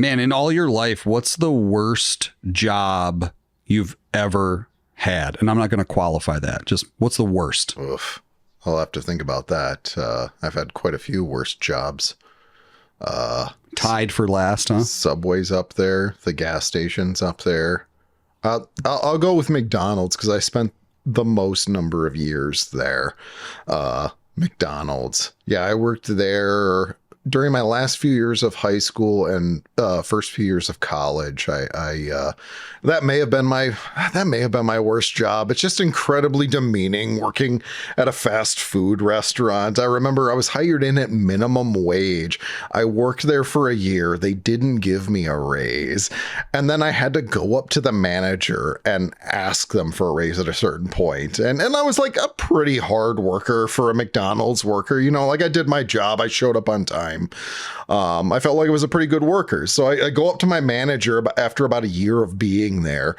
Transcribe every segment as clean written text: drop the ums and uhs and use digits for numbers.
Man, in all your life, what's the worst job you've ever had? And I'm not going to qualify that. Just what's the worst? Oof. I'll have to think about that. I've had quite a few worst jobs. Tied for last, huh? Subway's up there. The gas station's up there. I'll go with McDonald's because I spent the most number of years there. McDonald's. Yeah, I worked there during my last few years of high school and first few years of college. That may have been my worst job. It's just incredibly demeaning working at a fast food restaurant. I remember I was hired in at minimum wage. I worked there for a year. They didn't give me a raise. And then I had to go up to the manager and ask them for a raise at a certain point. And I was like a pretty hard worker for a McDonald's worker. You know, like I did my job. I showed up on time. I felt like I was a pretty good worker. So I go up to my manager after about a year of being there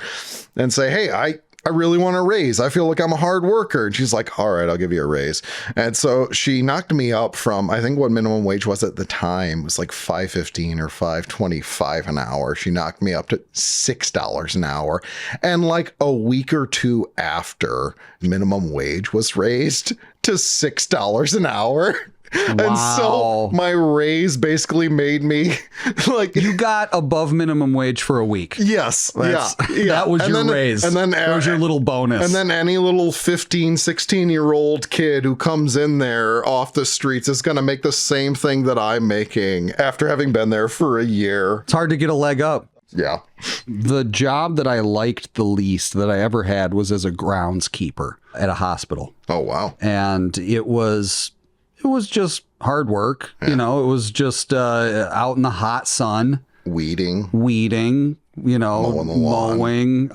and say, hey, I really want a raise. I feel like I'm a hard worker. And she's like, all right, I'll give you a raise. And so she knocked me up from, I think what minimum wage was at the time was like $5.15 or $5.25 an hour. She knocked me up to $6 an hour. And like a week or two after, minimum wage was raised to $6 an hour. Wow. And so my raise basically made me like... You got above minimum wage for a week. Yes. Yeah. That was your raise. And then that was your little bonus. And then any little 15, 16-year-old kid who comes in there off the streets is going to make the same thing that I'm making after having been there for a year. It's hard to get a leg up. Yeah. The job that I liked the least that I ever had was as a groundskeeper at a hospital. Oh, wow. And it was just hard work. Yeah. You know, it was just out in the hot sun. Weeding, you know,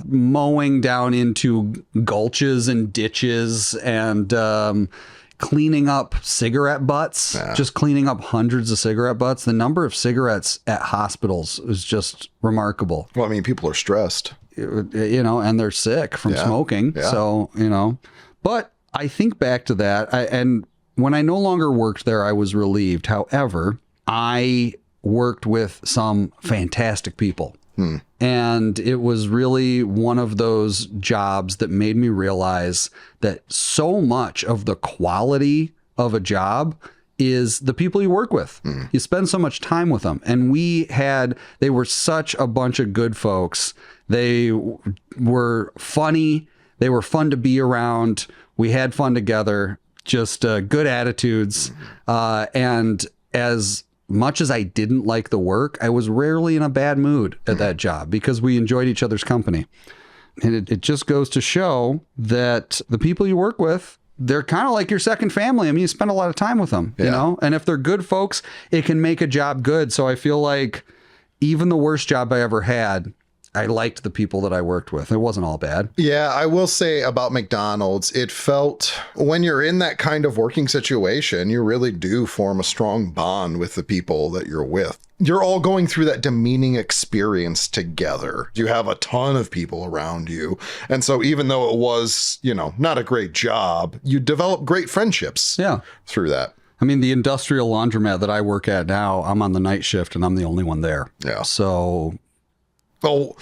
mowing down into gulches and ditches and cleaning up cigarette butts, just cleaning up hundreds of cigarette butts. The number of cigarettes at hospitals is just remarkable. Well, I mean, people are stressed. You know, and they're sick from smoking. Yeah. So, you know, but I think back to that and when I no longer worked there, I was relieved. However, I worked with some fantastic people. And it was really one of those jobs that made me realize that so much of the quality of a job is the people you work with. You spend so much time with them. And they were such a bunch of good folks. They were funny. They were fun to be around. We had fun together. Just good attitudes. And as much as I didn't like the work, I was rarely in a bad mood at that job because we enjoyed each other's company. And it just goes to show that the people you work with, they're kind of like your second family. I mean, you spend a lot of time with them, you know, and if they're good folks, it can make a job good. So I feel like even the worst job I ever had, I liked the people that I worked with. It wasn't all bad. Yeah, I will say about McDonald's, it felt when you're in that kind of working situation, you really do form a strong bond with the people that you're with. You're all going through that demeaning experience together. You have a ton of people around you. And so even though it was, you know, not a great job, you develop great friendships through that. I mean, the industrial laundromat that I work at now, I'm on the night shift and I'm the only one there. Yeah. So... Oh,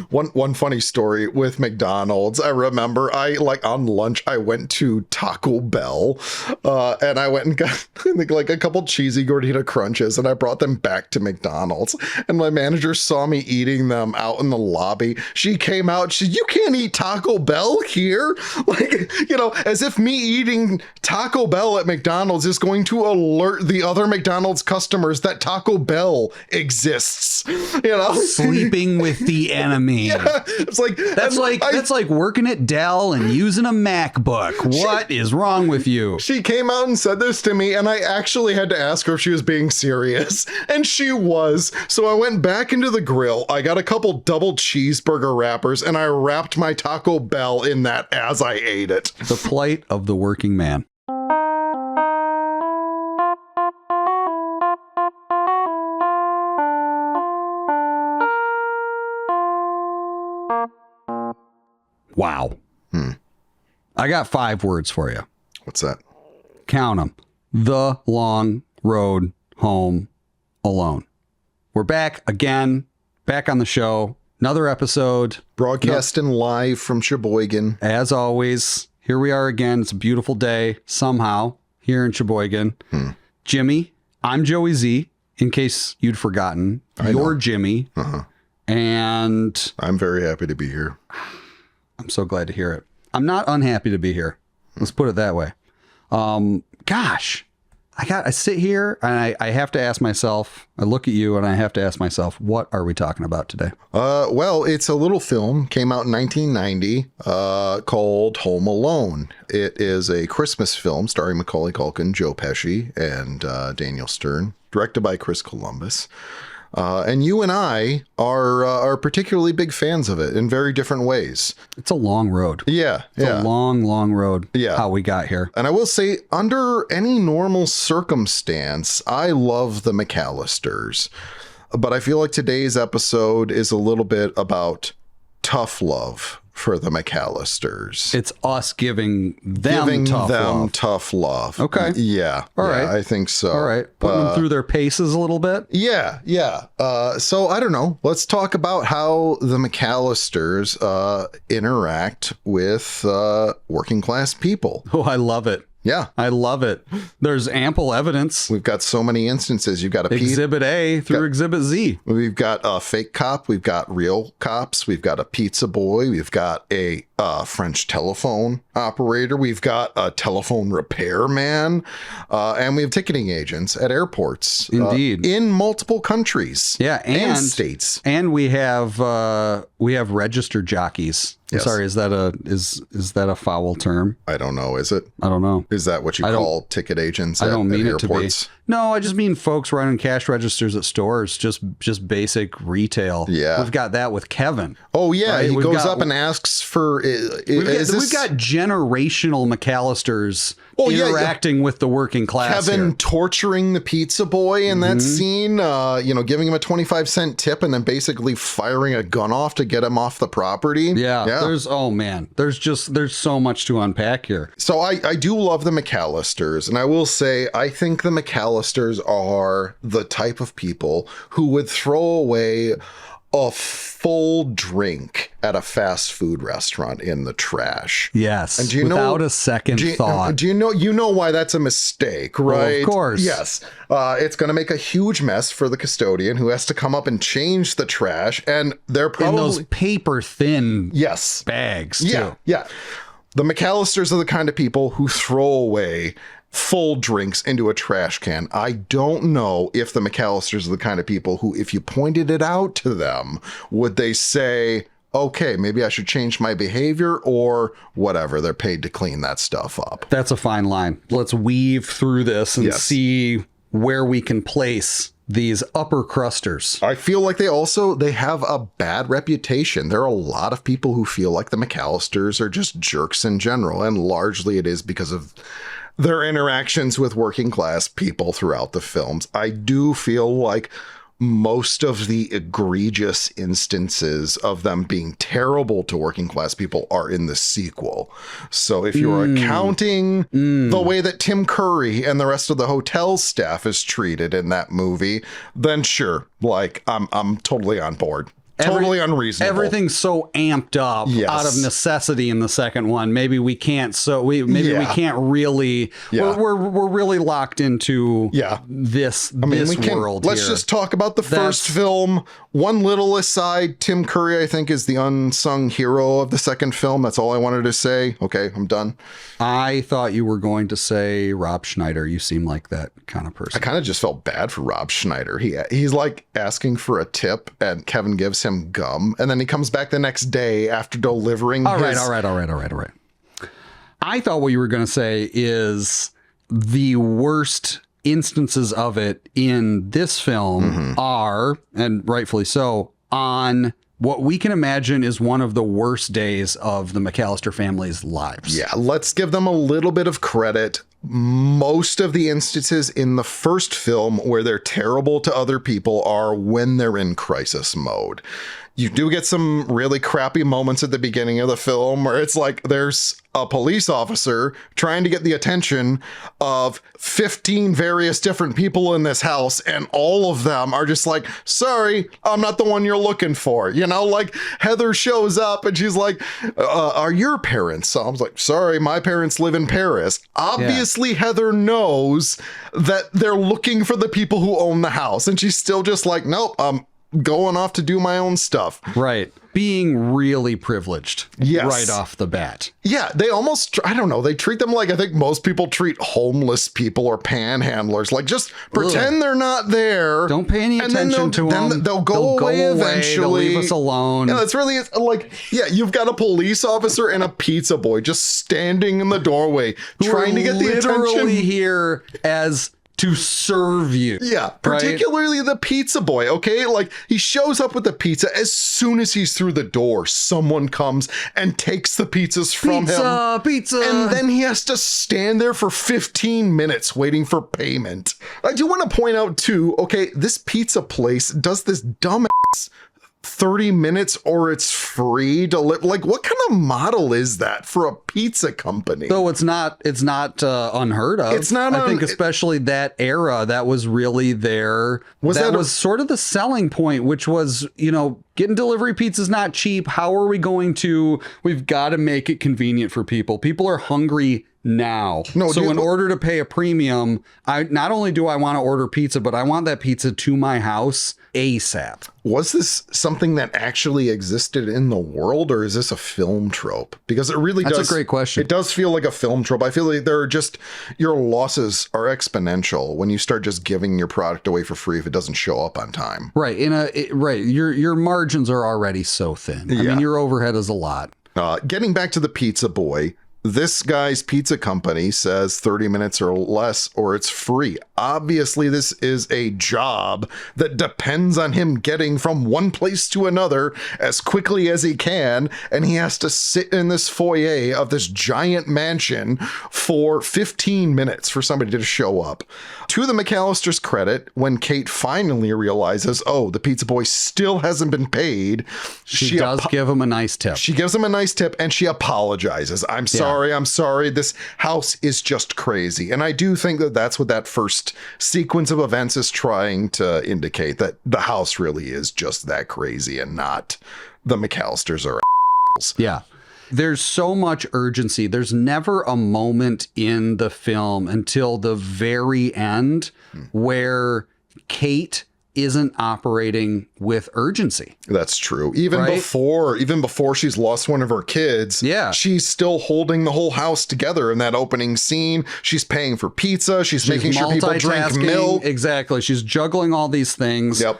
one funny story with McDonald's. I remember on lunch, I went to Taco Bell and I went and got like a couple cheesy gordita crunches and I brought them back to McDonald's and my manager saw me eating them out in the lobby. She came out, she said, "You can't eat Taco Bell here." Like, you know, as if me eating Taco Bell at McDonald's is going to alert the other McDonald's customers that Taco Bell exists, you know? Sleeping with the enemy. Yeah, it's like that's like working at Dell and using a MacBook. What is wrong with you? She came out and said this to me, and I actually had to ask her if she was being serious, and she was. So I went back into the grill. I got a couple double cheeseburger wrappers, and I wrapped my Taco Bell in that as I ate it. The plight of the working man. Wow. I got 5 words for you. What's that? Count them. The long road home alone. We're back again, back on the show. Another episode. Broadcasting live from Sheboygan. As always, here we are again. It's a beautiful day, somehow, here in Sheboygan. Jimmy, I'm Joey Z, in case you'd forgotten. You're Jimmy. And I'm very happy to be here. I'm so glad to hear it. I'm not unhappy to be here. Let's put it that way. Gosh, I sit here and I have to ask myself, I look at you and I have to ask myself, what are we talking about today? Well, it's a little film, came out in 1990, called Home Alone. It is a Christmas film starring Macaulay Culkin, Joe Pesci, and Daniel Stern, directed by Chris Columbus. And you and I are particularly big fans of it in very different ways. It's a long road. Yeah. It's a long road. Yeah. How we got here. And I will say, under any normal circumstance, I love the McCallisters. But I feel like today's episode is a little bit about tough love for the McCallisters. It's us giving them tough love. Okay. Yeah. All right. I think so. All right. Putting them through their paces a little bit. Yeah. So I don't know. Let's talk about how the McCallisters interact with working class people. Oh, I love it. Yeah. I love it. There's ample evidence. We've got so many instances. You've got Exhibit A through Exhibit Z. We've got a fake cop. We've got real cops. We've got a pizza boy. We've got a French telephone operator. We've got a telephone repairman. And we have ticketing agents at airports. Indeed. In multiple countries. Yeah. And states. And we have registered jockeys. Yes. Sorry, is that a foul term? I don't know. Is it? I don't know. Is that what you call ticket agents at airports? I don't mean it to be. No, I just mean folks running cash registers at stores, just basic retail. Yeah. We've got that with Kevin. Oh, yeah. Right? He goes up and asks for... We've got generational McCallisters interacting with the working class. Kevin here. Torturing the pizza boy in that scene, giving him a 25-cent tip and then basically firing a gun off to get him off the property. Yeah. There's so much to unpack here. So I do love the McCallisters, and I will say I think the McCallisters are the type of people who would throw away a full drink at a fast food restaurant in the trash. Yes. And without a second thought. Do you know why that's a mistake, right? Well, of course. Yes. It's going to make a huge mess for the custodian who has to come up and change the trash, and they're probably in those paper thin bags too. Yeah. The McCallisters are the kind of people who throw away full drinks into a trash can. I don't know if the McCallisters are the kind of people who, if you pointed it out to them, would they say, okay, maybe I should change my behavior, or whatever. They're paid to clean that stuff up. That's a fine line. Let's weave through this and see where we can place these upper crusters. I feel like they have a bad reputation. There are a lot of people who feel like the McCallisters are just jerks in general, and largely it is because of their interactions with working class people throughout the films. I do feel like most of the egregious instances of them being terrible to working class people are in the sequel. So if you're accounting the way that Tim Curry and the rest of the hotel staff is treated in that movie, then sure, like I'm totally on board. Totally unreasonable. Everything's so amped up out of necessity in the second one. Maybe we can't. So we can't really. Yeah. We're really locked into this world. Let's just talk about the first film. One little aside: Tim Curry, I think, is the unsung hero of the second film. That's all I wanted to say. Okay, I'm done. I thought you were going to say Rob Schneider. You seem like that kind of person. I kind of just felt bad for Rob Schneider. He's like asking for a tip, and Kevin gives him gum, and then he comes back the next day after delivering All right. I thought what you were going to say is the worst instances of it in this film are, and rightfully so, on what we can imagine is one of the worst days of the McCallister family's lives. Yeah, let's give them a little bit of credit. most of the instances in the first film where they're terrible to other people are when they're in crisis mode. You do get some really crappy moments at the beginning of the film where it's like there's a police officer trying to get the attention of 15 various different people in this house, and all of them are just like, sorry, I'm not the one you're looking for. You know, like Heather shows up and she's like, are your parents? So I was like, sorry, my parents live in Paris. Obviously, Heather knows that they're looking for the people who own the house, and she's still just like, nope, going off to do my own stuff. Right. Being really privileged. Yes. Right off the bat. Yeah, they almost, I don't know, they treat them like I think most people treat homeless people or panhandlers. Like, just pretend they're not there. Don't pay any attention to them. Then they'll go away eventually. They'll leave us alone. Yeah, that's really, like, yeah, you've got a police officer and a pizza boy just standing in the doorway trying to get the attention. Literally here as to serve you. Yeah, particularly the pizza boy, okay? Like, he shows up with the pizza. As soon as he's through the door, someone comes and takes the pizzas from him. Pizza! And then he has to stand there for 15 minutes waiting for payment. I do want to point out, too, okay, this pizza place does this dumbass 30 minutes or it's free to live. Like, what kind of model is that for a pizza company? So it's not unheard of. It's not. I think especially that era, that was really there. That was sort of the selling point, which was, you know, getting delivery pizza is not cheap. How are we going to? We've got to make it convenient for people. People are hungry now. So in order to pay a premium, I not only do I want to order pizza, but I want that pizza to my house ASAP. Was this something that actually existed in the world, or is this a film trope? Because it really does. That's a great question. It does feel like a film trope. I feel like there are just, your losses are exponential when you start just giving your product away for free if it doesn't show up on time. Right. Your margins are already so thin. I mean, your overhead is a lot. Getting back to the pizza boy, this guy's pizza company says 30 minutes or less or it's free. Obviously, this is a job that depends on him getting from one place to another as quickly as he can, and he has to sit in this foyer of this giant mansion for 15 minutes for somebody to show up. To the McCallisters' credit, when Kate finally realizes, oh, the pizza boy still hasn't been paid, she does give him a nice tip. She gives him a nice tip and she apologizes. I'm sorry. This house is just crazy. And I do think that that's what that first sequence of events is trying to indicate, that the house really is just that crazy and not the McCallisters are assholes. Yeah. There's so much urgency. There's never a moment in the film until the very end where Kate isn't operating with urgency. That's true. Even before she's lost one of her kids, she's still holding the whole house together in that opening scene. She's paying for pizza. She's making sure people drink milk. Exactly. She's juggling all these things. Yep.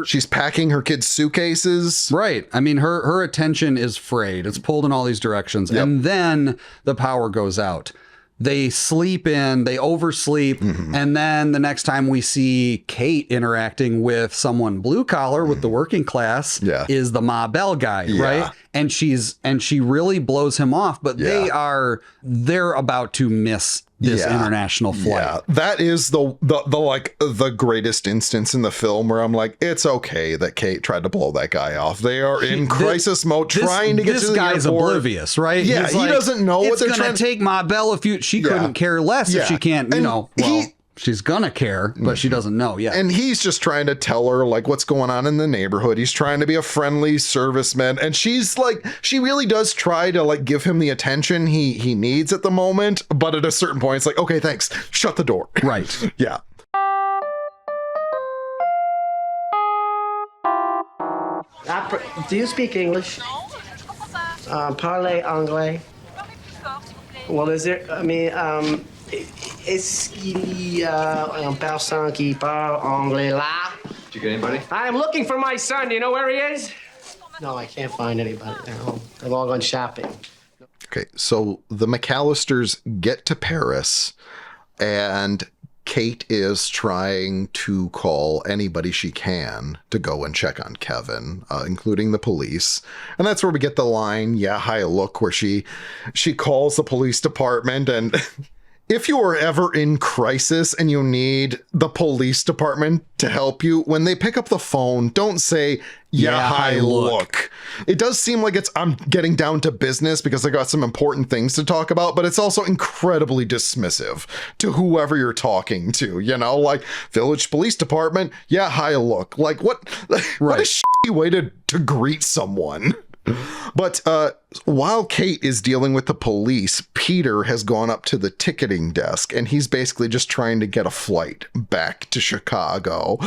She's packing her kids' suitcases. Right. I mean, her attention is frayed. It's pulled in all these directions. Yep. And then the power goes out. They sleep in, they oversleep, and then the next time we see Kate interacting with someone blue collar with the working class is the Ma Bell guy, right? And she really blows him off, but they're about to miss this international flight. Yeah, that is the greatest instance in the film where I'm like, it's okay that Kate tried to blow that guy off. They are in crisis mode trying to get to the airport. This guy's oblivious, right? Yeah, he doesn't know what they're trying to... It's going to take Ma Bell she couldn't care less if she can't, she's gonna care, but she doesn't know yet. And he's just trying to tell her like what's going on in the neighborhood. He's trying to be a friendly serviceman. And she's like, she really does try to like give him the attention he needs at the moment. But at a certain point, it's like, okay, thanks. Shut the door. Right. Yeah. Do you speak English? Parlez anglais? Well, is there, I mean, est-ce qu'il y a un personne qui parle anglais là? Did you get anybody? I'm looking for my son. Do you know where he is? No, I can't find anybody. They're home. They've all gone shopping. Okay, so the McCallisters get to Paris, and Kate is trying to call anybody she can to go and check on Kevin, including the police. And that's where we get the line, yeah, hi, look, where she calls the police department, and if you are ever in crisis and you need the police department to help you, when they pick up the phone, don't say, hi, look. It does seem like I'm getting down to business because I got some important things to talk about, but it's also incredibly dismissive to whoever you're talking to, like Village Police Department, hi, look. Like what a shitty way to greet someone. But while Kate is dealing with the police, Peter has gone up to the ticketing desk and he's basically just trying to get a flight back to Chicago.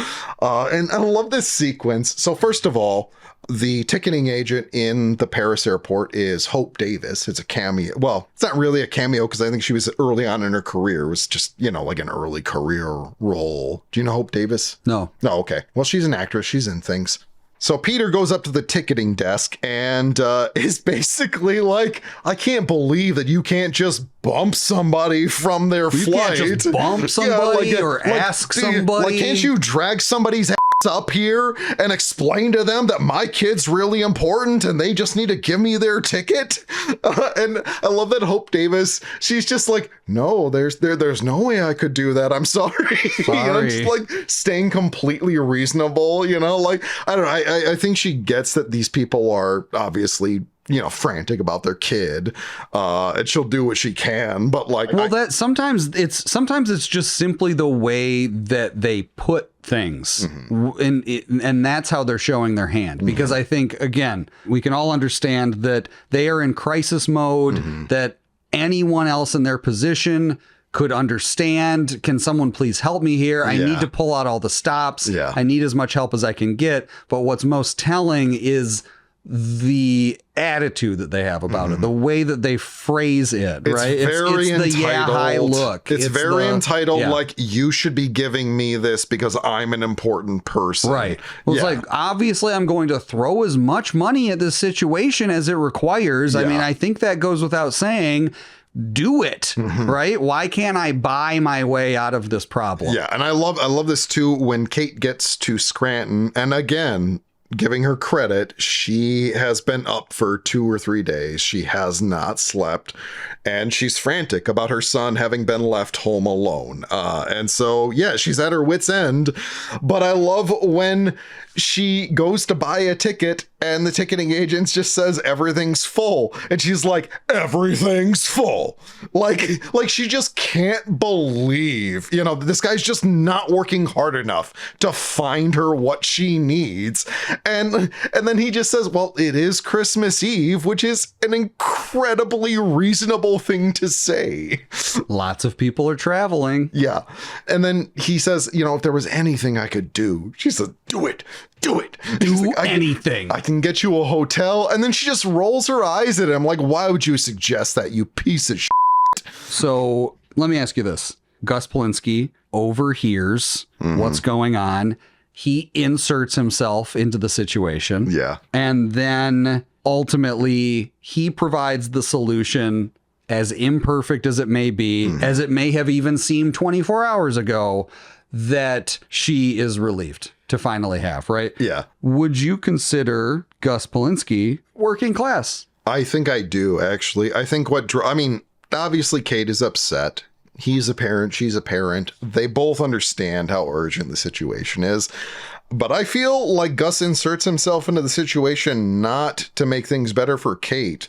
And I love this sequence. So first of all, the ticketing agent in the Paris airport is Hope Davis. It's a cameo. Well, it's not really a cameo because I think she was early on in her career. It was just, like an early career role. Do you know Hope Davis? No. No, okay. Well, she's an actress. She's in things. So Peter goes up to the ticketing desk and is basically like, I can't believe that you can't just bump somebody from their flight. You can't just bump somebody or ask somebody. Can't you drag somebody's ass up here and explain to them that my kid's really important and they just need to give me their ticket? And I love that Hope Davis, she's just like, no, there's no way I could do that. I'm sorry. Just like staying completely reasonable, like, I don't know. I think she gets that these people are obviously, frantic about their kid, and she'll do what she can, but like, well, sometimes it's just simply the way that they put things, and that's how they're showing their hand. Because I think, again, we can all understand that they are in crisis mode, that anyone else in their position could understand. Can someone please help me here? I need to pull out all the stops. I need as much help as I can get. But what's most telling is the attitude that they have about it, the way that they phrase it, right? It's very entitled. The hi, look. It's very entitled, like, you should be giving me this because I'm an important person. Right. Well, it's like, obviously I'm going to throw as much money at this situation as it requires. I mean, I think that goes without saying. Do it, right? Why can't I buy my way out of this problem? Yeah, and I love this too when Kate gets to Scranton, and again, giving her credit, she has been up for 2 or 3 days. She has not slept, and she's frantic about her son having been left home alone. And so, she's at her wit's end. But I love when she goes to buy a ticket and the ticketing agent just says everything's full. And she's like, everything's full. Like she just can't believe, this guy's just not working hard enough to find her what she needs. And then he just says, well, it is Christmas Eve, which is an incredibly reasonable thing to say. Lots of people are traveling. Yeah. And then he says, if there was anything I could do, she says, do it. Do anything. I can get you a hotel. And then she just rolls her eyes at him like, why would you suggest that, you piece of shit? So let me ask you this. Gus Polinski overhears what's going on. He inserts himself into the situation. Yeah. And then ultimately he provides the solution, as imperfect as it may be, as it may have even seemed 24 hours ago, that she is relieved to finally have, right? Yeah. Would you consider Gus Polinski working class? I think I do, actually. I think obviously Kate is upset. He's a parent. She's a parent. They both understand how urgent the situation is. But I feel like Gus inserts himself into the situation not to make things better for Kate,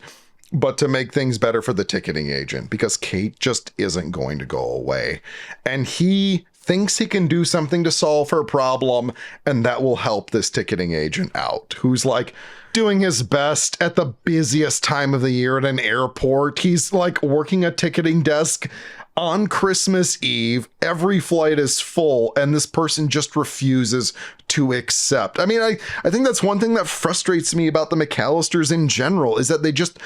but to make things better for the ticketing agent, because Kate just isn't going to go away. And he thinks he can do something to solve her problem, and that will help this ticketing agent out, who's like doing his best at the busiest time of the year at an airport. He's like working a ticketing desk on Christmas Eve. Every flight is full, and this person just refuses to accept. I mean, I think that's one thing that frustrates me about the McCallisters in general, is that they just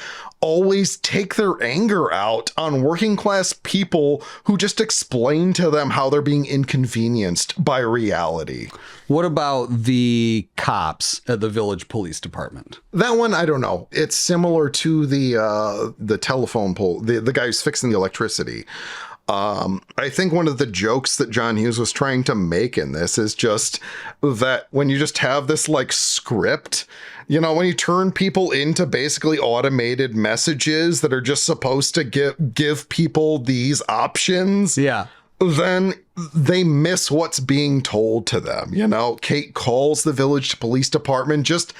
always take their anger out on working class people who just explain to them how they're being inconvenienced by reality. What about the cops at the Village Police Department? That one, I don't know. It's similar to the telephone pole, the guy who's fixing the electricity. I think one of the jokes that John Hughes was trying to make in this is just that when you just have this like script, you know, when you turn people into basically automated messages that are just supposed to give people these options. Yeah. Then they miss what's being told to them. You know, Kate calls the village police department just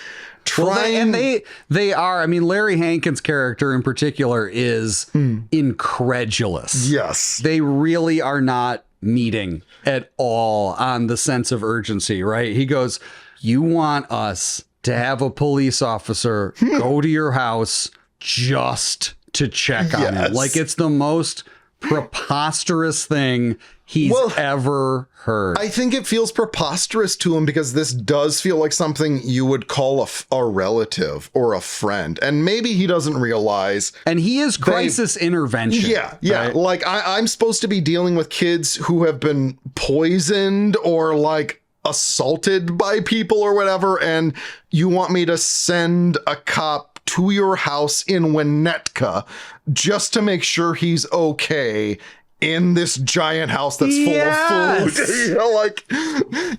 trying. Well, they are. I mean, Larry Hankin's character in particular is incredulous. Yes. They really are not meeting at all on the sense of urgency, right? He goes, you want us to have a police officer go to your house just to check on him. Like, it's the most preposterous thing he's ever heard. I think it feels preposterous to him because this does feel like something you would call a relative or a friend. And maybe he doesn't realize. And he is crisis intervention. Yeah. Right? Like I'm supposed to be dealing with kids who have been poisoned or like assaulted by people or whatever. And you want me to send a cop to your house in Winnetka just to make sure he's okay in this giant house that's full of food. You know, like,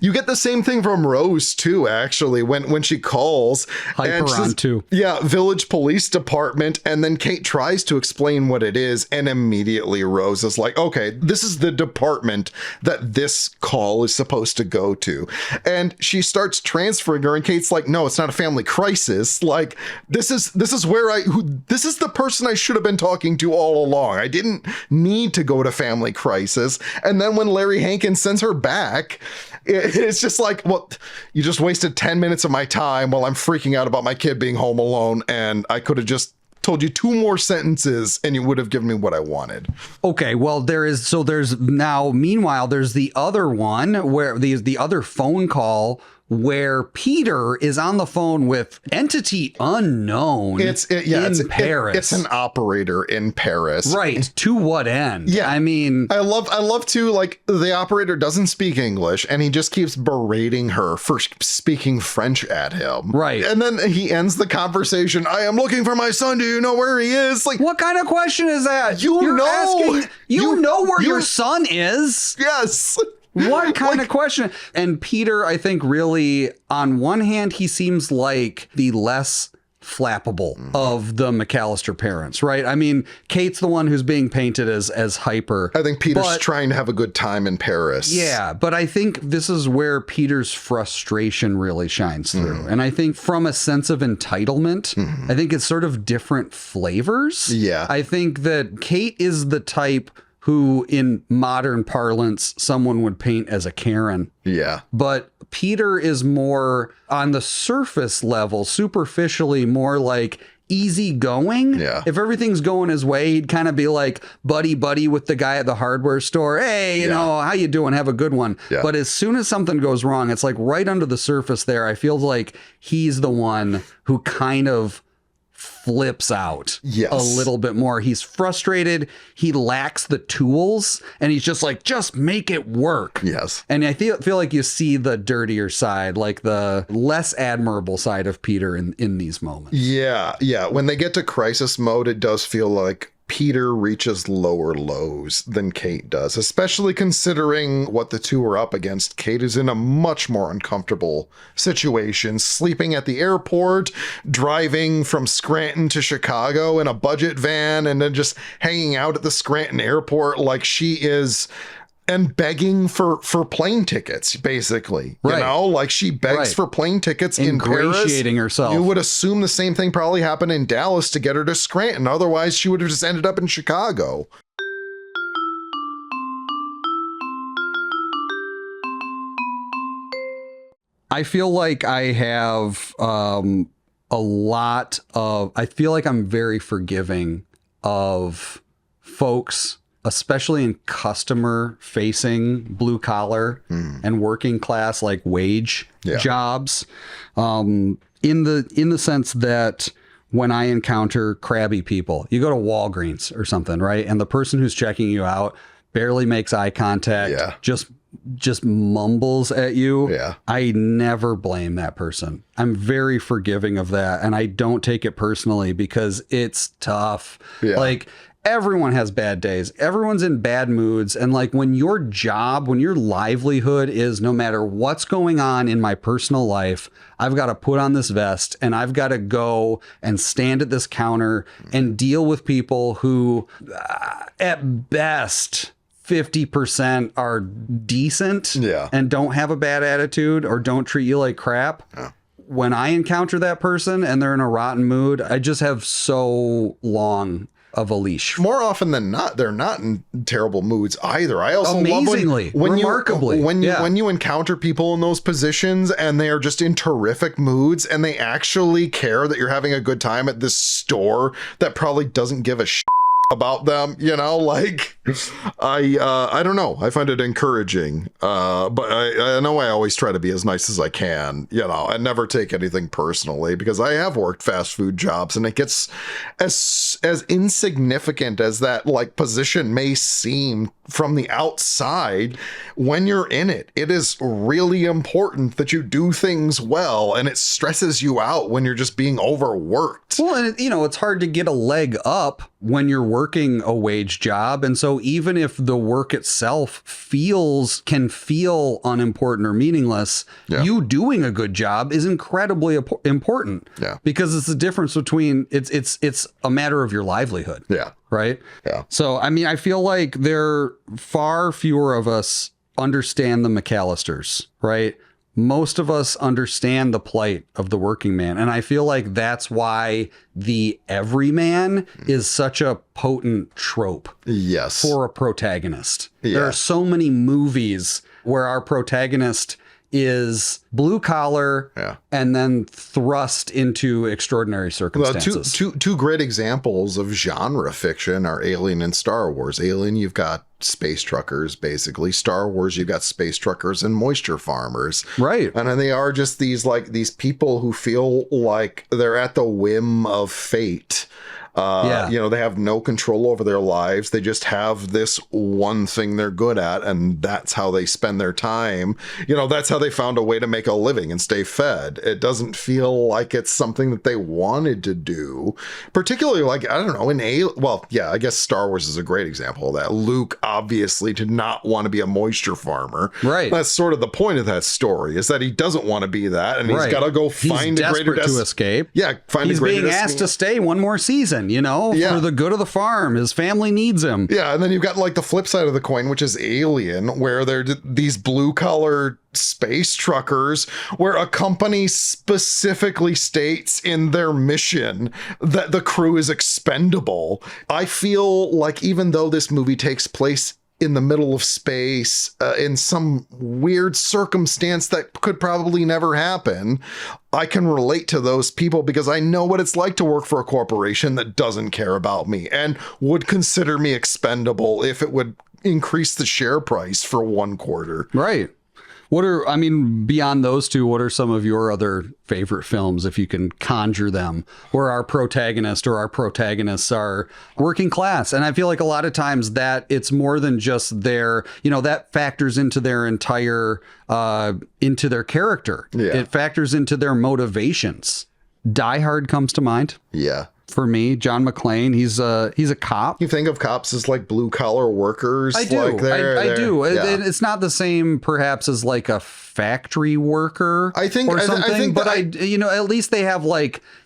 you get the same thing from Rose too, actually, when she calls. Hyper on too. Yeah, village police department, and then Kate tries to explain what it is, and immediately Rose is like, okay, this is the department that this call is supposed to go to. And she starts transferring her, and Kate's like, no, it's not a family crisis. Like, this is the person I should have been talking to all along. I didn't need to go to family crisis. And then when Larry Hankin sends her back, it's just like, well, you just wasted 10 minutes of my time while I'm freaking out about my kid being home alone, and I could have just told you 2 more sentences and you would have given me what I wanted. Okay, well, meanwhile, there's the other one where the other phone call where Peter is on the phone with entity unknown in Paris. It's an operator in Paris. Right. To what end? Yeah. I mean, I love to, like, the operator doesn't speak English and he just keeps berating her for speaking French at him. Right. And then he ends the conversation. I am looking for my son. Do you know where he is? Like, what kind of question is that? You're asking, you know where your son is. Yes. What kind of question? And Peter, I think, really, on one hand, he seems like the less flappable of the McCallister parents, right? I mean, Kate's the one who's being painted as hyper. I think Peter's trying to have a good time in Paris. Yeah, but I think this is where Peter's frustration really shines through. And I think from a sense of entitlement, I think it's sort of different flavors. Yeah. I think that Kate is the type who in modern parlance, someone would paint as a Karen. Yeah. But Peter is more on the surface level, superficially more like easygoing. Yeah. If everything's going his way, he'd kind of be like buddy with the guy at the hardware store. Hey, you know, how you doing? Have a good one. Yeah. But as soon as something goes wrong, it's like right under the surface there. I feel like he's the one who kind of flips out a little bit more. He's frustrated. He lacks the tools and he's just like, just make it work. Yes. And I feel like you see the dirtier side, like the less admirable side of Peter in these moments. Yeah. Yeah. When they get to crisis mode, it does feel like Peter reaches lower lows than Kate does, especially considering what the two are up against. Kate is in a much more uncomfortable situation, sleeping at the airport, driving from Scranton to Chicago in a budget van, and then just hanging out at the Scranton airport like she is, and begging for plane tickets, basically. Right. You know, like she begs for plane tickets in Paris. Ingratiating herself. You would assume the same thing probably happened in Dallas to get her to Scranton. Otherwise, she would have just ended up in Chicago. I feel like I have I feel like I'm very forgiving of folks, especially in customer facing blue collar and working class, like wage jobs, in the sense that when I encounter crabby people, you go to Walgreens or something, right? And the person who's checking you out barely makes eye contact, just mumbles at you. Yeah. I never blame that person. I'm very forgiving of that. And I don't take it personally because it's tough. Yeah. Like, everyone has bad days. Everyone's in bad moods. And like when your livelihood is no matter what's going on in my personal life, I've got to put on this vest and I've got to go and stand at this counter and deal with people who at best 50% are decent and don't have a bad attitude or don't treat you like crap. Yeah. When I encounter that person and they're in a rotten mood, I just have so long of a leash. More often than not, they're not in terrible moods either. I also amazingly, love remarkably, when you encounter people in those positions and they are just in terrific moods and they actually care that you're having a good time at this store that probably doesn't give a shit about them, you know, like I don't know. I find it encouraging. But I know I always try to be as nice as I can, you know, and never take anything personally because I have worked fast food jobs and it gets as insignificant as that like position may seem from the outside. When you're in it, it is really important that you do things well, and it stresses you out when you're just being overworked. Well, and you know, it's hard to get a leg up when you're working a wage job. And so even if the work itself can feel unimportant or meaningless, you doing a good job is incredibly important. Yeah. Because it's the difference between it's a matter of your livelihood. Yeah. Right. Yeah. So, I mean, I feel like far fewer of us understand the McCallisters, right? Most of us understand the plight of the working man. And I feel like that's why the everyman is such a potent trope. Yes. For a protagonist. Yeah. There are so many movies where our protagonist is blue collar and then thrust into extraordinary circumstances. Well, two great examples of genre fiction are Alien and Star Wars. Alien, you've got space truckers, basically. Star Wars, you've got space truckers and moisture farmers. Right. And then they are just these people who feel like they're at the whim of fate. You know, they have no control over their lives. They just have this one thing they're good at, and that's how they spend their time. You know, that's how they found a way to make a living and stay fed. It doesn't feel like it's something that they wanted to do, particularly like, I don't know, I guess Star Wars is a great example of that. Luke obviously did not want to be a moisture farmer. Right. That's sort of the point of that story, is that he doesn't want to be that, and he's got to go find a greater to escape. Yeah, he's being asked to stay one more season. You know, for the good of the farm. His family needs him. Yeah, and then you've got like the flip side of the coin, which is Alien, where they're these blue-collar space truckers, where a company specifically states in their mission that the crew is expendable. I feel like even though this movie takes place in the middle of space, in some weird circumstance that could probably never happen, I can relate to those people because I know what it's like to work for a corporation that doesn't care about me and would consider me expendable if it would increase the share price for one quarter. Right. Beyond those two, what are some of your other favorite films, if you can conjure them, where our protagonist or our protagonists are working class? And I feel like a lot of times that it's more than just that factors into their entire, into their character. Yeah. It factors into their motivations. Die Hard comes to mind. Yeah. For me, John McClane, he's a cop. You think of cops as like blue collar workers. I do. Like I do. Yeah. It's not the same, perhaps, as like a factory worker. I think, or something. I think, but at least they have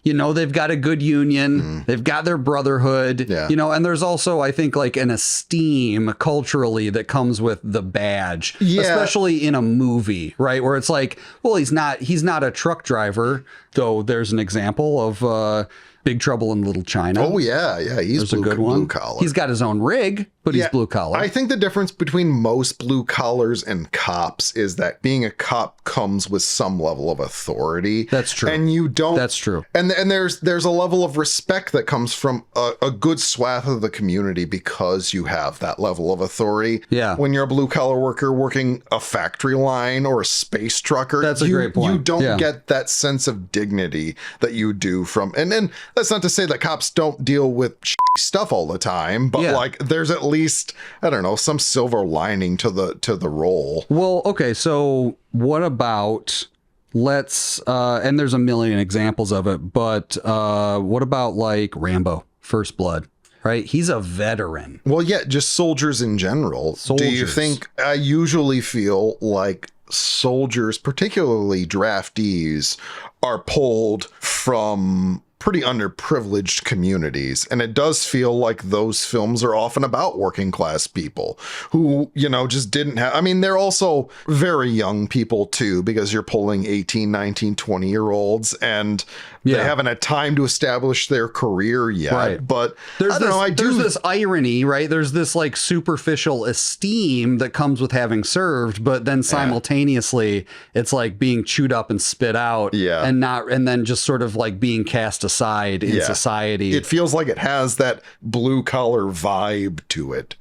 they've got a good union. They've got their brotherhood. Yeah. And there's also, I think, like an esteem culturally that comes with the badge, especially in a movie, right? Where it's like, well, he's not a truck driver, though. There's an example of Big Trouble in Little China. Oh, yeah. He's a good one. Blue collar. He's got his own rig, but he's blue collar. I think the difference between most blue collars and cops is that being a cop comes with some level of authority. That's true. And you don't. That's true. And there's a level of respect that comes from a good swath of the community because you have that level of authority. Yeah. When you're a blue collar worker working a factory line or a space trucker, that's a great point. You don't get that sense of dignity that you do from. And then that's not to say that cops don't deal with stuff all the time, but like there's at least, I don't know, some silver lining to the role. Well, okay, so what about and there's a million examples of it, but what about like Rambo, First Blood? right? He's a veteran. Well, yeah, just soldiers in general. Soldiers. Do you think, I usually feel like soldiers, particularly draftees, are pulled from pretty underprivileged communities. And it does feel like those films are often about working class people who, you know, just didn't have, I mean, they're also very young people too, because you're pulling 18, 19, 20-year-olds and they haven't had time to establish their career yet. Right. But there's this irony, right? There's this like superficial esteem that comes with having served, but then simultaneously it's like being chewed up and spit out and then just sort of like being cast aside in society. It feels like it has that blue collar vibe to it.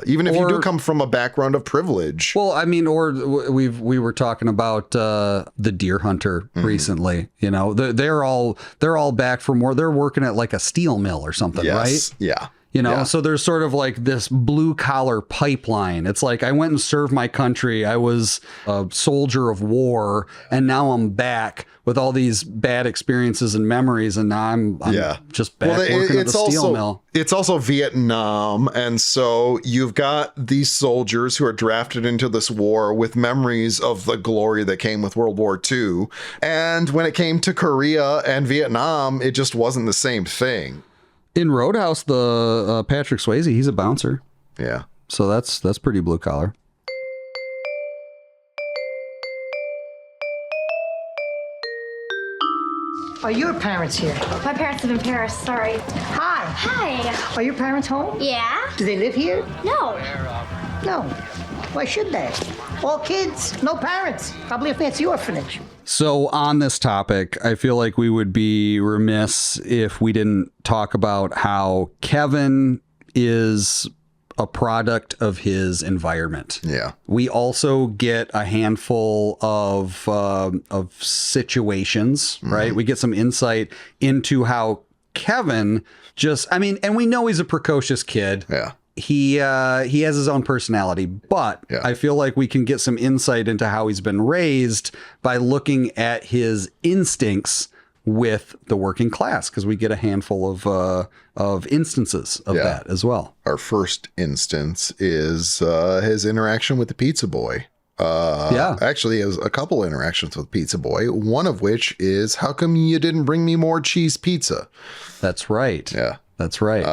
Even if you do come from a background of privilege. Well, I mean, or we were talking about the Deer Hunter recently, you know, they're all back from where they're working at like a steel mill or something, right? Yeah. You know, so there's sort of like this blue collar pipeline. It's like I went and served my country. I was a soldier of war, and now I'm back with all these bad experiences and memories, and now I'm just back working at the steel mill. It's also Vietnam, and so you've got these soldiers who are drafted into this war with memories of the glory that came with World War II. And when it came to Korea and Vietnam, it just wasn't the same thing. In Roadhouse, the Patrick Swayze, he's a bouncer. Yeah. So that's pretty blue collar. Are your parents here? My parents live in Paris, sorry. Hi. Hi. Are your parents home? Yeah? Do they live here? No. No. Why should they? All kids, no parents. Probably a fancy orphanage. So on this topic, I feel like we would be remiss if we didn't talk about how Kevin is a product of his environment. Yeah. We also get a handful of situations, right? We get some insight into how Kevin and we know he's a precocious kid. Yeah. He has his own personality, but I feel like we can get some insight into how he's been raised by looking at his instincts with the working class, because we get a handful of instances of that as well. Our first instance is his interaction with the pizza boy. Actually, it was a couple interactions with Pizza Boy, one of which is, how come you didn't bring me more cheese pizza? That's right. Yeah. That's right.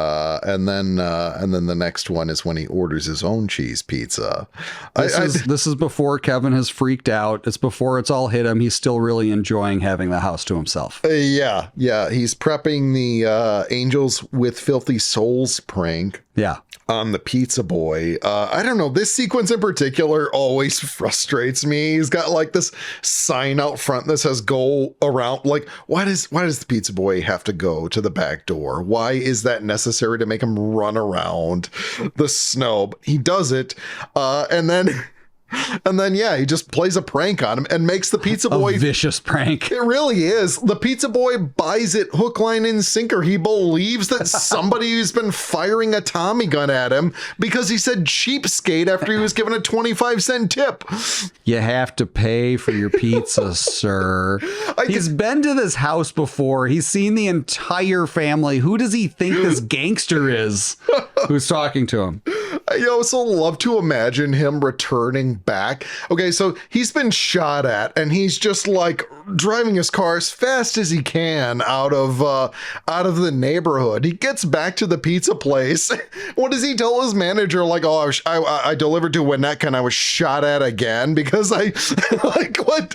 And then the next one is when he orders his own cheese pizza. This is before Kevin has freaked out. It's before it's all hit him. He's still really enjoying having the house to himself. Yeah. He's prepping the Angels with Filthy Souls prank. Yeah. On the pizza boy. I don't know. This sequence in particular always frustrates me. He's got like this sign out front that says go around. Like, why does the pizza boy have to go to the back door? Why is that necessary to make him run around the snow? But he does it. And then he just plays a prank on him and makes the pizza boy a vicious prank. It really is. The pizza boy buys it hook, line, and sinker. He believes that somebody who's been firing a Tommy gun at him because he said cheapskate after he was given a 25-cent tip. You have to pay for your pizza, sir. He's been to this house before. He's seen the entire family. Who does he think this gangster is who's talking to him? I also love to imagine him returning back. Okay, so he's been shot at and he's just like driving his car as fast as he can out of the neighborhood. He gets back to the pizza place. What does he tell his manager? Like, oh, I delivered to Winnetka and I was shot at again because I like what?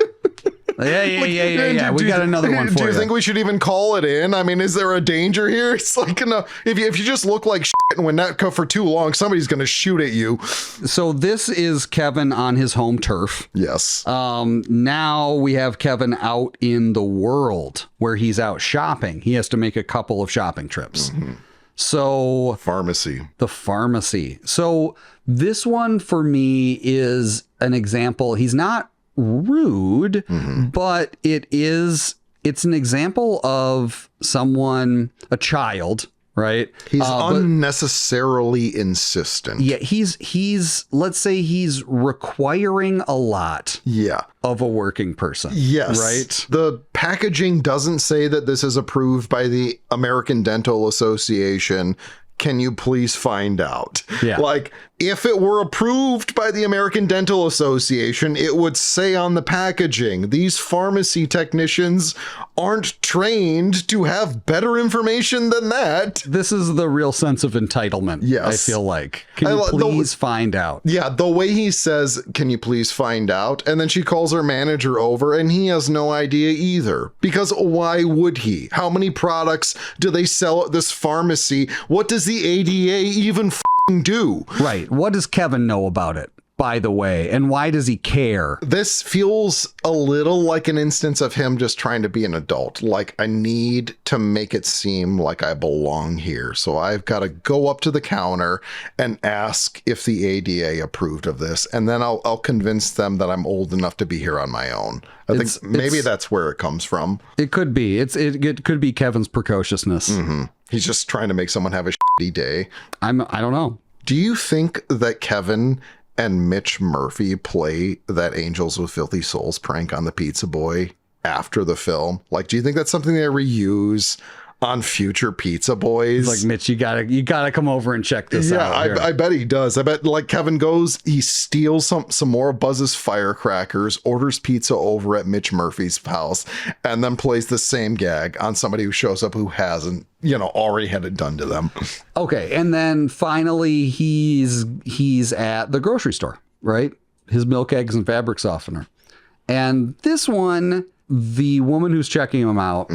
Yeah. We got another one for you. Do you think we should even call it in? I mean, is there a danger here? It's like, no, if you just look like shit and Winnetka for too long, somebody's going to shoot at you. So this is Kevin on his home turf. Yes. Now we have Kevin out in the world where he's out shopping. He has to make a couple of shopping trips. Mm-hmm. So the pharmacy. So this one for me is an example. He's not rude, but it's an example of someone, a child, right? He's unnecessarily insistent. Yeah, he's let's say he's requiring a lot of a working person. Yes. Right? The packaging doesn't say that this is approved by the American Dental Association. can you please find out? Yeah. Like, if it were approved by the American Dental Association, it would say on the packaging, these pharmacy technicians aren't trained to have better information than that. This is the real sense of entitlement. Yes. I feel like. Can you please find out? Yeah, the way he says, can you please find out? And then she calls her manager over and he has no idea either. Because why would he? How many products do they sell at this pharmacy? What does the ADA even do? Right. What does Kevin know about it, by the way? And why does he care? This feels a little like an instance of him just trying to be an adult. Like, I need to make it seem like I belong here. So I've got to go up to the counter and ask if the ADA approved of this. And then I'll convince them that I'm old enough to be here on my own. I think maybe that's where it comes from. It could be. It could be Kevin's precociousness. Mm-hmm. He's just trying to make someone have a shitty day. I don't know. Do you think that Kevin and Mitch Murphy play that Angels with Filthy Souls prank on the pizza boy after the film? Like, do you think that's something they reuse on future pizza boys? Like, Mitch, you gotta come over and check this out. Yeah, I bet he does. I bet, like, Kevin goes, he steals some more of Buzz's firecrackers, orders pizza over at Mitch Murphy's house, and then plays the same gag on somebody who shows up who hasn't, already had it done to them. Okay, and then finally he's at the grocery store, right? His milk, eggs, and fabric softener. And this one, the woman who's checking him out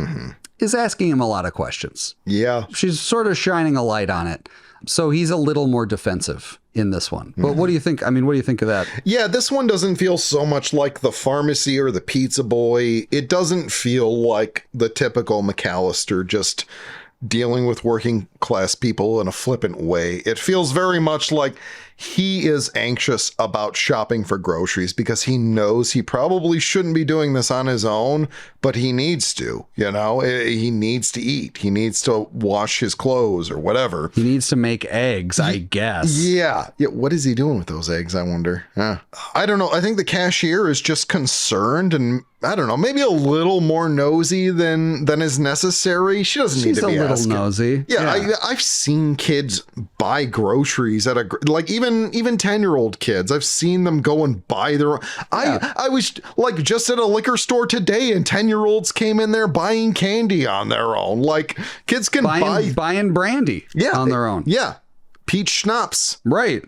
is asking him a lot of questions. Yeah. She's sort of shining a light on it. So he's a little more defensive in this one. But what do you think? I mean, what do you think of that? Yeah, this one doesn't feel so much like the pharmacy or the pizza boy. It doesn't feel like the typical McCallister just dealing with working class people in a flippant way. It feels very much like he is anxious about shopping for groceries because he knows he probably shouldn't be doing this on his own, but he needs to, he needs to eat. He needs to wash his clothes or whatever. He needs to make eggs, I guess. Yeah. What is he doing with those eggs, I wonder? I don't know. I think the cashier is just concerned and I don't know, maybe a little more nosy than is necessary. She doesn't need to be asking. She's a little nosy. Yeah. I've seen kids buy groceries at even 10-year-old kids. I've seen them go and buy their own. I was like just at a liquor store today and 10-year-olds came in there buying candy on their own. Like, kids can buying brandy on their own. Yeah. Peach schnapps. Right.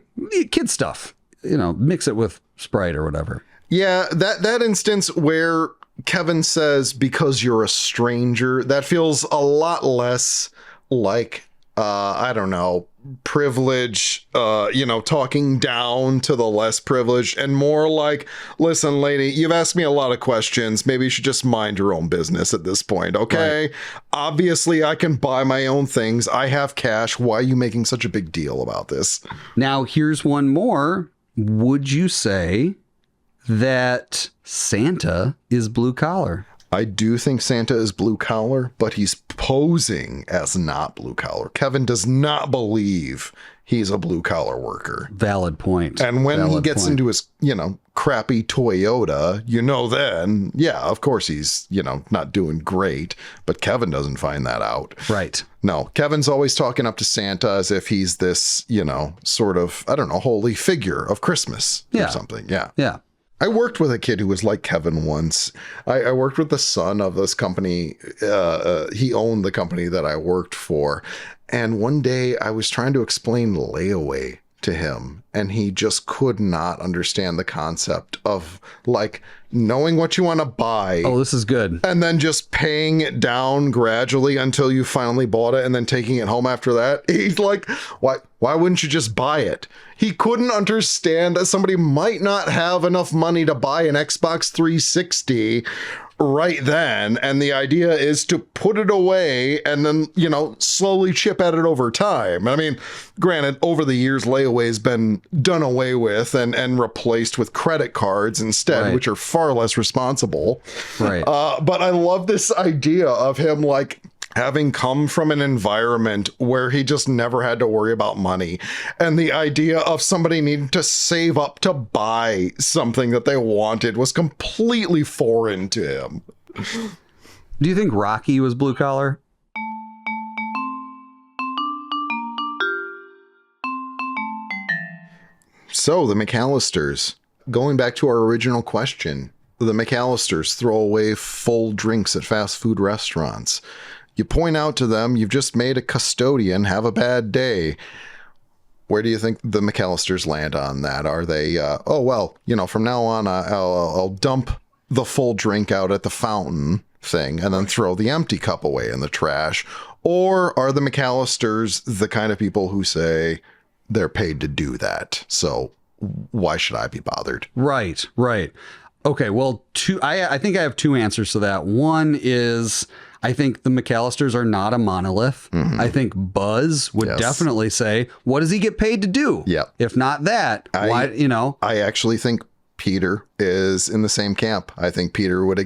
Kid stuff. Mix it with Sprite or whatever. Yeah, that instance where Kevin says, because you're a stranger, that feels a lot less like, I don't know, privilege, talking down to the less privileged, and more like, listen, lady, you've asked me a lot of questions. Maybe you should just mind your own business at this point, okay? Right. Obviously, I can buy my own things. I have cash. Why are you making such a big deal about this? Now, here's one more. Would you say that Santa is blue collar? I do think Santa is blue collar, but he's posing as not blue collar. Kevin does not believe he's a blue collar worker. Valid point. And when he gets into his, crappy Toyota, then, yeah, of course he's, not doing great, but Kevin doesn't find that out. Right. No, Kevin's always talking up to Santa as if he's this, sort of, I don't know, holy figure of Christmas or something. Yeah. Yeah. I worked with a kid who was like Kevin once. I worked with the son of this company. He owned the company that I worked for. And one day I was trying to explain layaway to him, and he just could not understand the concept of like knowing what you want to buy. Oh, this is good. And then just paying it down gradually until you finally bought it and then taking it home after that. He's like, why wouldn't you just buy it? He couldn't understand that somebody might not have enough money to buy an Xbox 360 right then, and the idea is to put it away and then, slowly chip at it over time. I mean, granted, over the years, layaway has been done away with and replaced with credit cards instead, right, which are far less responsible. Right. But I love this idea of him, like, having come from an environment where he just never had to worry about money. And the idea of somebody needing to save up to buy something that they wanted was completely foreign to him. Do you think Rocky was blue collar? So the McCallisters, going back to our original question, the McCallisters throw away full drinks at fast food restaurants. You point out to them, you've just made a custodian have a bad day. Where do you think the McCallisters land on that? Are they, oh, well, from now on, I'll dump the full drink out at the fountain thing and then throw the empty cup away in the trash? Or are the McCallisters the kind of people who say they're paid to do that, so why should I be bothered? Right. Okay, well, I think I have two answers to that. One is, I think the McCallisters are not a monolith. Mm-hmm. I think Buzz would definitely say, what does he get paid to do? Yeah. If not that, why, I actually think Peter is in the same camp. I think Peter would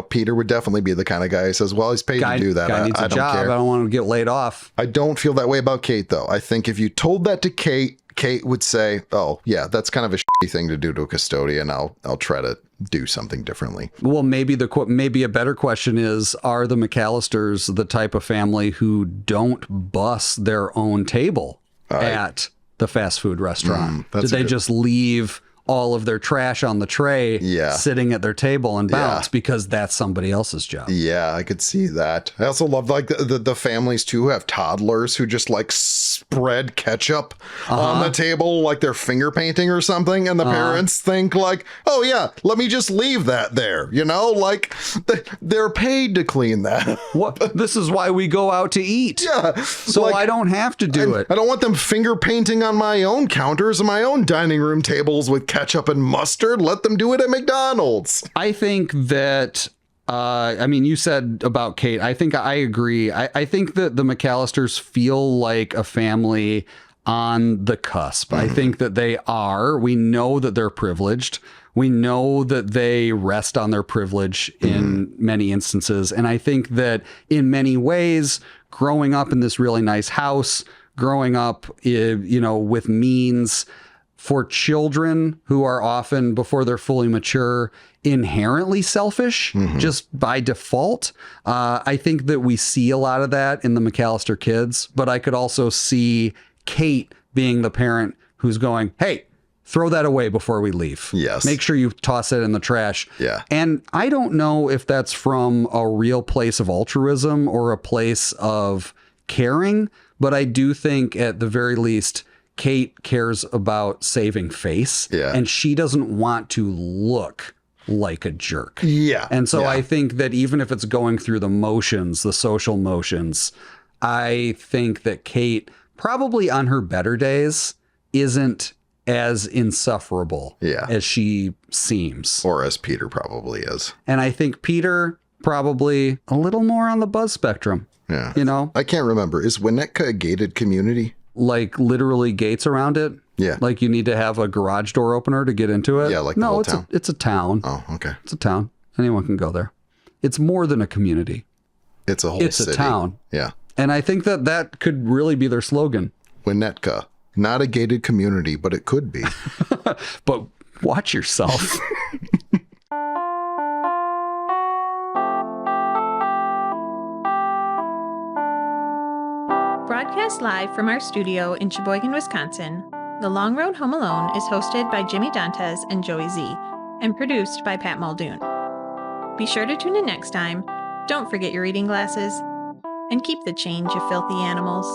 Peter would definitely be the kind of guy who says, well, he's paid to do that. Guy needs a job. Care. I don't want to get laid off. I don't feel that way about Kate, though. I think if you told that to Kate would say, oh, yeah, that's kind of a shitty thing to do to a custodian. I'll try to do something differently. Well, maybe a better question is, are the McCallisters the type of family who don't bus their own table at the fast food restaurant? Did they just leave all of their trash on the tray sitting at their table and bounce because that's somebody else's job? Yeah, I could see that. I also love like the families too who have toddlers who just like spread ketchup on the table like they're finger painting or something, and the parents think like, oh yeah, let me just leave that there, like they're paid to clean that. What? This is why we go out to eat. Yeah. So like, I don't have to do it. I don't want them finger painting on my own counters and my own dining room tables with ketchup and mustard. Let them do it at McDonald's. I think that you said about Kate, I think I agree. I think that the McCallisters feel like a family on the cusp. I think that they are. We know that they're privileged. We know that they rest on their privilege in many instances. And I think that in many ways, growing up in this really nice house, growing up, with means, for children who are often, before they're fully mature, inherently selfish just by default. I think that we see a lot of that in the McCallister kids, but I could also see Kate being the parent who's going, hey, throw that away before we leave. Yes. Make sure you toss it in the trash. Yeah. And I don't know if that's from a real place of altruism or a place of caring, but I do think at the very least, Kate cares about saving face, and she doesn't want to look like a jerk. Yeah. And so I think that even if it's going through the motions, the social motions, I think that Kate probably on her better days isn't as insufferable as she seems. Or as Peter probably is. And I think Peter probably a little more on the Buzz spectrum. Yeah. I can't remember. Is Winnetka a gated community? Like literally gates around it? Yeah. Like you need to have a garage door opener to get into it? Yeah, like the whole town. It's a town. Oh, okay. It's a town. Anyone can go there. It's more than a community. It's a whole city. It's a town. Yeah. And I think that could really be their slogan. Winnetka. Not a gated community, but it could be. But watch yourself. Broadcast live from our studio in Sheboygan, Wisconsin, The Long Road Home Alone is hosted by Jimmy Dantes and Joey Z, and produced by Pat Muldoon. Be sure to tune in next time. Don't forget your reading glasses, and keep the change, you filthy animals.